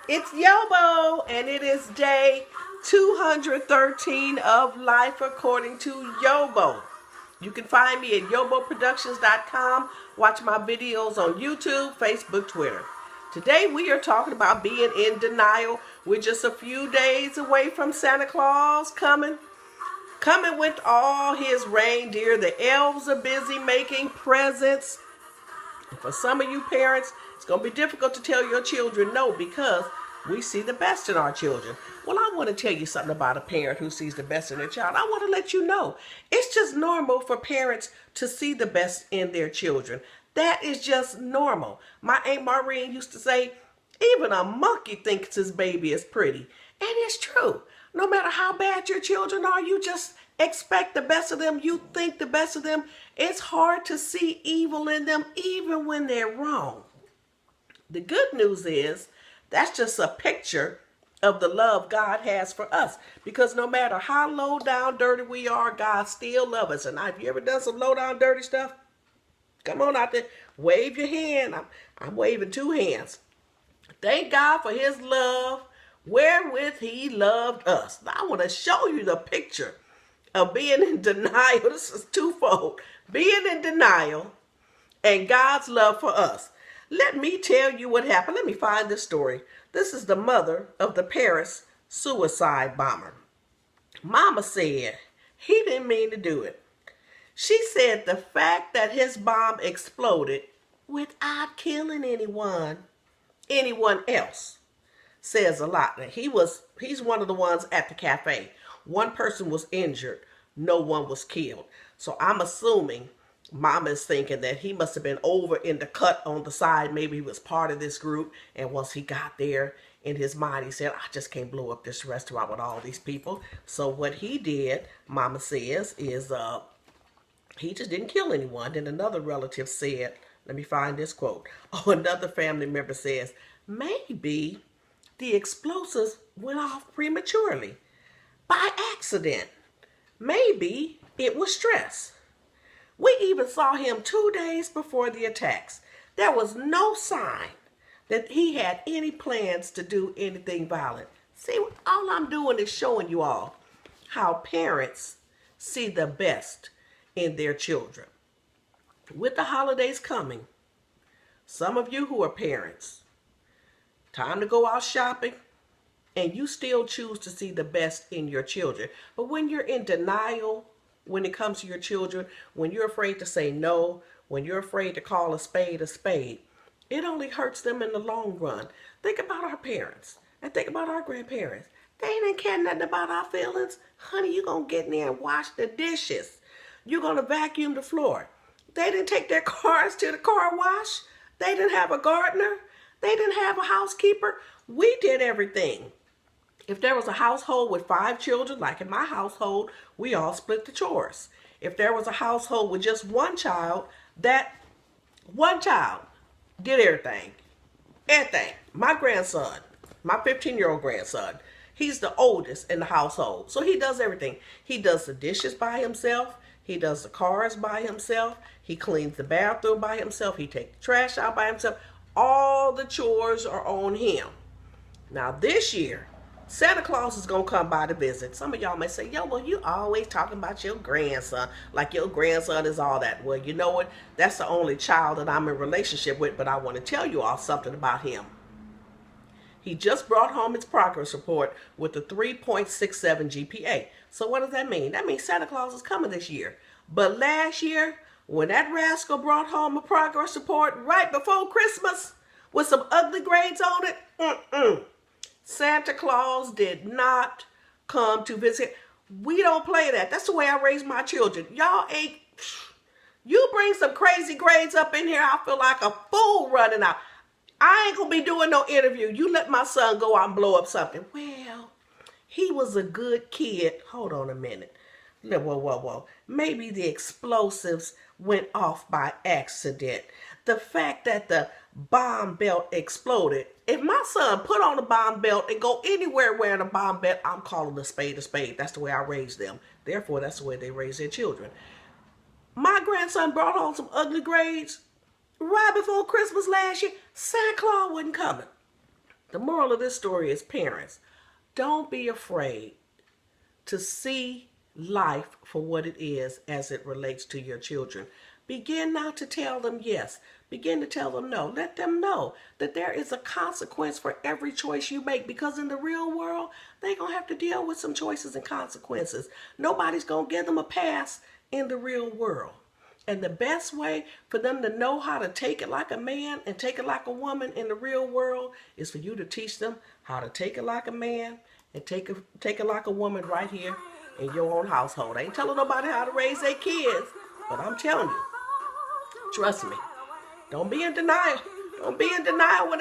It's YoBo, and it is day 213 of life according to YoBo. You can find me at yoboproductions.com. Watch my videos on YouTube, Facebook, Twitter. Today we are talking about being in denial. We're just a few days away from Santa Claus coming with all his reindeer. The elves are busy making presents. For some of you parents, it's going to be difficult to tell your children no because we see the best in our children. Well, I want to tell you something about a parent who sees the best in their child. I want to let you know it's just normal for parents to see the best in their children. That is just normal. My Aunt Maureen used to say, even a monkey thinks his baby is pretty. And it's true. No matter how bad your children are, you just expect the best of them. You think the best of them. It's hard to see evil in them even when they're wrong. The good news is that's just a picture of the love God has for us. Because no matter how low down dirty we are, God still loves us. And have you ever done some low down dirty stuff? Come on out there. Wave your hand. I'm waving two hands. Thank God for his love wherewith he loved us. Now, I want to show you the picture of being in denial. This is twofold. Being in denial and God's love for us. Let me tell you what happened. Let me find this story. This is the mother of the Paris suicide bomber. Mama said he didn't mean to do it. She said the fact that his bomb exploded without killing anyone else says a lot. Now, he's one of the ones at the cafe. One person was injured. No one was killed. So I'm assuming Mama is thinking that he must have been over in the cut on the side. Maybe he was part of this group. And once he got there, in his mind, he said, I just can't blow up this restaurant with all these people. So what he did, Mama says, is he just didn't kill anyone. Then another relative said, let me find this quote. Oh, another family member says, maybe the explosives went off prematurely by accident. Maybe it was stress. We even saw him 2 days before the attacks. There was no sign that he had any plans to do anything violent. See, all I'm doing is showing you all how parents see the best in their children. With the holidays coming, some of you who are parents, time to go out shopping, and you still choose to see the best in your children. But when you're in denial, when it comes to your children, when you're afraid to say no, when you're afraid to call a spade, it only hurts them in the long run. Think about our parents and think about our grandparents. They didn't care nothing about our feelings. Honey, you're going to get in there and wash the dishes. You're going to vacuum the floor. They didn't take their cars to the car wash. They didn't have a gardener. They didn't have a housekeeper. We did everything. If there was a household with 5 children, like in my household, we all split the chores. If there was a household with just one child, that one child did everything. Everything. My grandson, my 15-year-old grandson, he's the oldest in the household. So he does everything. He does the dishes by himself. He does the cars by himself. He cleans the bathroom by himself. He takes the trash out by himself. All the chores are on him. Now this year, Santa Claus is going to come by to visit. Some of y'all may say, yo, well, you always talking about your grandson, like your grandson is all that. Well, you know what? That's the only child that I'm in a relationship with, but I want to tell you all something about him. He just brought home his progress report with a 3.67 GPA. So what does that mean? That means Santa Claus is coming this year. But last year, when that rascal brought home a progress report right before Christmas with some ugly grades on it, Santa Claus did not come to visit. We don't play that. That's the way I raise my children. Y'all ain't, you bring some crazy grades up in here, I feel like a fool running out. I ain't gonna be doing no interview. You let my son go out and blow up something. Well, he was a good kid. Hold on a minute. Whoa. Maybe the explosives went off by accident. The fact that the bomb belt exploded. If my son put on a bomb belt and go anywhere wearing a bomb belt, I'm calling a spade a spade. That's the way I raised them. Therefore, that's the way they raise their children. My grandson brought home some ugly grades right before Christmas last year. Santa Claus wasn't coming. The moral of this story is, parents, don't be afraid to see life for what it is as it relates to your children. Begin not to tell them yes. Begin to tell them no. Let them know that there is a consequence for every choice you make, because in the real world, they're going to have to deal with some choices and consequences. Nobody's going to give them a pass in the real world. And the best way for them to know how to take it like a man and take it like a woman in the real world is for you to teach them how to take it like a man and take it like a woman right here in your own household. I ain't telling nobody how to raise their kids, but I'm telling you, trust me, don't be in denial. Don't be in denial when